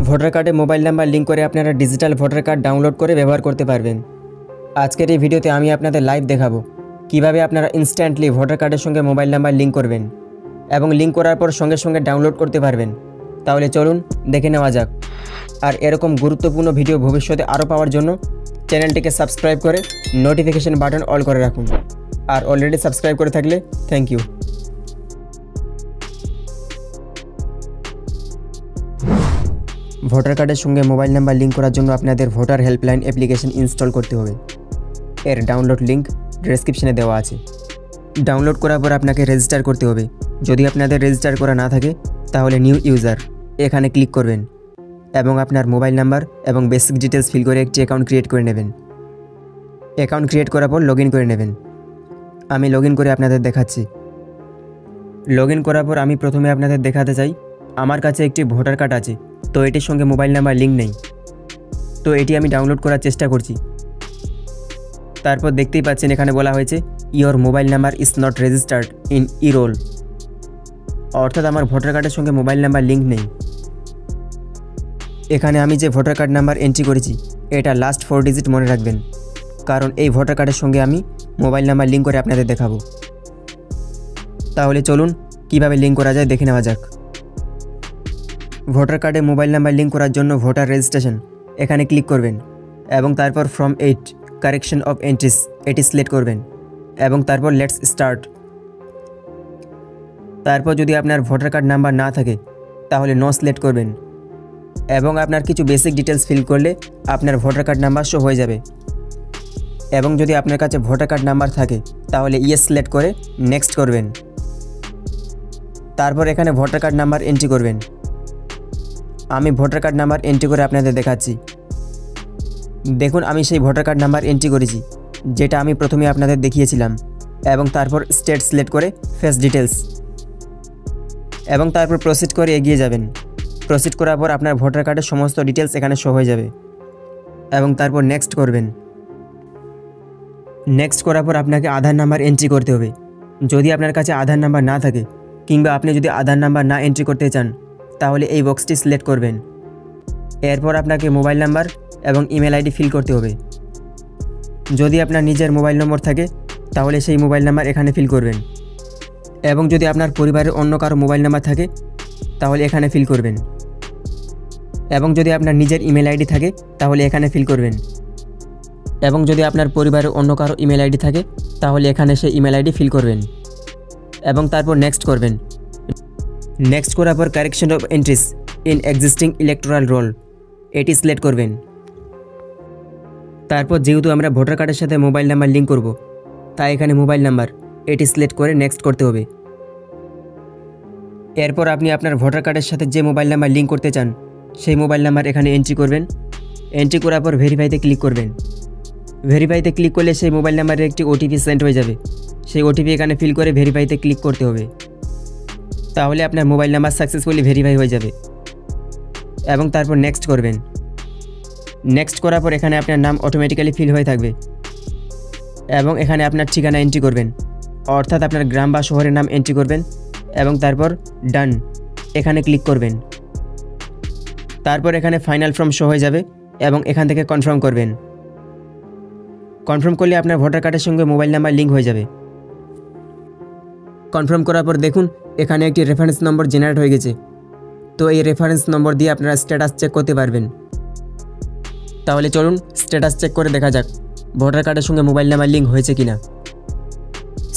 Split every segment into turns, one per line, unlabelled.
Voter কার্ডে mobile number link করে আপনারা ডিজিটাল ভোটার কার্ড ডাউনলোড করে ব্যবহার করতে পারবেন। আজকের এই ভিডিওতে আমি আপনাদের লাইভ দেখাবো কিভাবে আপনারা ইনস্ট্যান্টলি ভোটার কার্ডের সঙ্গে মোবাইল নাম্বার লিঙ্ক করবেন এবং লিঙ্ক করার পর সঙ্গে সঙ্গে ডাউনলোড করতে পারবেন। তাহলে চলুন দেখে নেওয়া যাক। আর এরকম গুরুত্বপূর্ণ ভিডিও ভবিষ্যতে আরও পাওয়ার জন্য চ্যানেলটিকে সাবস্ক্রাইব করে নোটিফিকেশন বাটন অল করে রাখুন। আর অলরেডি সাবস্ক্রাইব করে থাকলে থ্যাংক ইউ। ভোটার কার্ডের সঙ্গে মোবাইল নাম্বার লিঙ্ক করার জন্য আপনাদের ভোটার হেল্পলাইন অ্যাপ্লিকেশন ইনস্টল করতে হবে। এর ডাউনলোড লিঙ্ক ডেসক্রিপশনে দেওয়া আছে। ডাউনলোড করার পর আপনাকে রেজিস্টার করতে হবে। যদি আপনাদের রেজিস্টার করা না থাকে তাহলে নিউ ইউজার এখানে ক্লিক করবেন এবং আপনার মোবাইল নাম্বার এবং বেসিক ডিটেলস ফিল করে একটি অ্যাকাউন্ট ক্রিয়েট করে নেবেন। অ্যাকাউন্ট ক্রিয়েট করার পর লগ ইন করে নেবেন। আমি লগ ইন করে আপনাদের দেখাচ্ছি। লগ ইন করার পর আমি প্রথমে আপনাদের দেখাতে চাই আমার কাছে একটি ভোটার কার্ড আছে, তো এটির সঙ্গে মোবাইল নাম্বার লিঙ্ক নেই, তো এটি আমি ডাউনলোড করার চেষ্টা করছি। তারপর দেখতেই পাচ্ছেন এখানে বলা হয়েছে your mobile number is not registered in e-roll, অর্থাৎ আমার ভোটার কার্ডের সঙ্গে মোবাইল নাম্বার লিঙ্ক নেই। এখানে আমি যে ভোটার কার্ড নাম্বার এন্ট্রি করেছি এটা লাস্ট 4 ডিজিট মনে রাখবেন, কারণ এই ভোটার কার্ডের সঙ্গে আমি মোবাইল নাম্বার লিঙ্ক করে আপনাদের দেখাবো। তাহলে চলুন কিভাবে লিঙ্ক করা যায় দেখে নেওয়া যাক। ভোটার কার্ডে মোবাইল নাম্বার লিঙ্ক করার জন্য ভোটার রেজিস্ট্রেশন এখানে ক্লিক করবেন এবং তারপর ফ্রম 8 কারেকশন অফ এন্ট্রিস এটি সিলেক্ট করবেন এবং তারপর লেটস স্টার্ট। তারপর যদি আপনার ভোটার কার্ড নাম্বার না থাকে তাহলে নো সিলেক্ট করবেন এবং আপনার কিছু বেসিক ডিটেলস ফিল করলে আপনার ভোটার কার্ড নাম্বার শো হয়ে যাবে। এবং যদি আপনার কাছে ভোটার কার্ড নাম্বার থাকে তাহলে ইয়েস সিলেক্ট করে নেক্সট করবেন। তারপর এখানে ভোটার কার্ড নাম্বার এন্ট্রি করবেন। আমি ভোটার কার্ড নাম্বার এন্ট্রি করে আপনাদের দেখাচ্ছি। দেখুন আমি সেই ভোটার কার্ড নাম্বার এন্ট্রি করেছি যেটা আমি প্রথমে আপনাদের দেখিয়েছিলাম, এবং তারপর স্টেট সিলেক্ট করে ফেস ডিটেলস এবং তারপর প্রসিড করে এগিয়ে যাবেন। প্রসিড করার পর আপনার ভোটার কার্ডের সমস্ত ডিটেলস এখানে শো হয়ে যাবে এবং তারপর নেক্সট করবেন। নেক্সট করার পর আপনাকে আধার নাম্বার এন্ট্রি করতে হবে। যদি আপনার কাছে আধার নাম্বার না থাকে কিংবা আপনি যদি আধার নাম্বার না এন্ট্রি করতে চান তাহলে এই বক্সটি সিলেক্ট করবেন। এরপর আপনাকে মোবাইল নাম্বার এবং ইমেল আইডি ফিল করতে হবে। যদি আপনার নিজের মোবাইল নম্বর থাকে তাহলে সেই মোবাইল নাম্বার এখানে ফিল করবেন, এবং যদি আপনার পরিবারের অন্য কারো মোবাইল নাম্বার থাকে তাহলে এখানে ফিল করবেন, এবং যদি আপনার নিজের ইমেল আইডি থাকে তাহলে এখানে ফিল করবেন, এবং যদি আপনার পরিবারের অন্য কারো ইমেল আইডি থাকে তাহলে এখানে সেই ইমেল আইডি ফিল করবেন এবং তারপর নেক্সট করবেন। নেক্সট করার পর correction of entries in existing electoral role এটি সিলেক্ট করবেন। তারপর যেহেতু আমরা ভোটার কার্ডের সাথে মোবাইল নাম্বার লিঙ্ক করব, তাই এখানে মোবাইল নাম্বার এটি সিলেক্ট করে নেক্সট করতে হবে। এরপর আপনি আপনার ভোটার কার্ডের সাথে যে মোবাইল নাম্বার লিঙ্ক করতে চান সেই মোবাইল নাম্বার এখানে এন্ট্রি করবেন। এন্ট্রি করার পর ভেরিফাইতে ক্লিক করবেন। ভেরিফাইতে ক্লিক করলে সেই মোবাইল নাম্বারে একটি ওটিপি সেন্ড হয়ে যাবে। সেই ওটিপি এখানে ফিল করে ভেরিফাইতে ক্লিক করতে হবে। তাহলে আপনার মোবাইল নাম্বার সাকসেসফুলি ভেরিফাই হয়ে যাবে এবং তারপর নেক্সট করবেন। নেক্সট করার পর এখানে আপনার নাম অটোমেটিক্যালি ফিল হয়ে থাকবে এবং এখানে আপনার ঠিকানা এন্ট্রি করবেন, অর্থাৎ আপনার গ্রাম বা শহরের নাম এন্ট্রি করবেন এবং তারপর ডান এখানে ক্লিক করবেন। তারপর এখানে ফাইনাল ফর্ম শো হয়ে যাবে এবং এখান থেকে কনফার্ম করবেন। কনফার্ম করলে আপনার ভোটার কার্ডের সঙ্গে মোবাইল নাম্বার লিঙ্ক হয়ে যাবে। কনফার্ম করার পর দেখুন এখানে একটি রেফারেন্স নম্বর জেনারেট হয়ে গেছে, তো এই রেফারেন্স নম্বর দিয়ে আপনারা স্ট্যাটাস চেক করতে পারবেন। তাহলে চলুন স্ট্যাটাস চেক করে দেখা যাক ভোটার কার্ডের সঙ্গে মোবাইল নাম্বার লিঙ্ক হয়েছে কিনা।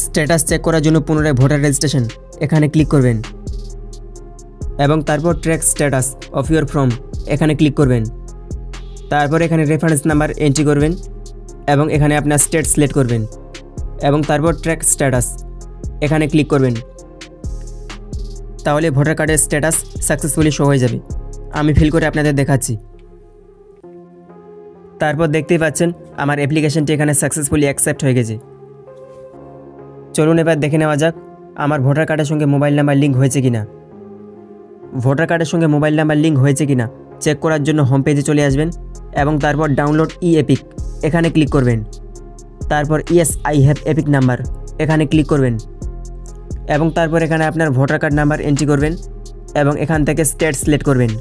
স্ট্যাটাস চেক করার জন্য পুনরায় ভোটার রেজিস্ট্রেশন এখানে ক্লিক করবেন এবং তারপর track status of your form এখানে ক্লিক করবেন। তারপর এখানে রেফারেন্স নাম্বার এন্ট্রি করবেন এবং এখানে আপনার স্টেট সিলেক্ট করবেন এবং তারপর ট্র্যাক স্ট্যাটাস এখানে ক্লিক করবেন। তাহলে ভোটার কার্ডের স্ট্যাটাস সাকসেসফুলি শো হয়ে যাবে। আমি ফিল করে আপনাদের দেখাচ্ছি। তারপর দেখতেই পাচ্ছেন আমার অ্যাপ্লিকেশনটি এখানে সাকসেসফুলি অ্যাকসেপ্ট হয়ে গেছে। চলুন এবার দেখে নেওয়া যাক আমার ভোটার কার্ডের সঙ্গে মোবাইল নাম্বার লিঙ্ক হয়েছে কিনা। ভোটার কার্ডের সঙ্গে মোবাইল নাম্বার লিঙ্ক হয়েছে কিনা চেক করার জন্য হোম পেজে চলে আসবেন এবং তারপর ডাউনলোড ই এপিক এখানে ক্লিক করবেন। তারপর yes I have epic number এখানে ক্লিক করবেন এবং তারপর এখানে আপনার ভোটার কার্ড নাম্বার এন্ট্রি করবেন এবং এখান থেকে স্টেট সিলেক্ট করবেন।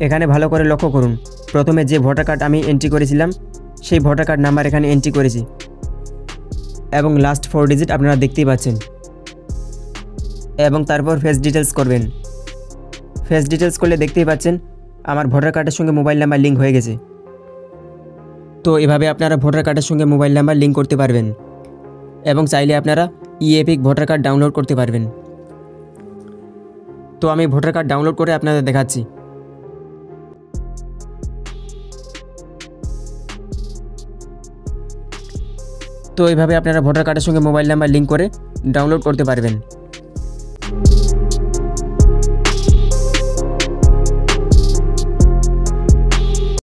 এখানে ভালো করে লক্ষ্য করুন, প্রথমে যে ভোটার কার্ড আমি এন্ট্রি করেছিলাম সেই ভোটার কার্ড নাম্বার এখানে এন্ট্রি করেছি এবং লাস্ট 4 ডিজিট আপনারা দেখতেই পাচ্ছেন। এবং তারপর ফেস ডিটেলস করবেন। ফেস ডিটেলস করলে দেখতেই পাচ্ছেন আমার ভোটার কার্ডের সঙ্গে মোবাইল নাম্বার লিঙ্ক হয়ে গেছে। তো এভাবে আপনারা ভোটার কার্ডের সঙ্গে মোবাইল নাম্বার লিঙ্ক করতে পারবেন এবং চাইলে আপনারা ই-এপিক ভোটার কার্ড ডাউনলোড করতে পারবেন। তো আমি ভোটার কার্ড ডাউনলোড করে আপনাদের দেখাচ্ছি। তো এইভাবে আপনারা ভোটার কার্ডের সঙ্গে মোবাইল নাম্বার লিঙ্ক করে ডাউনলোড করতে পারবেন।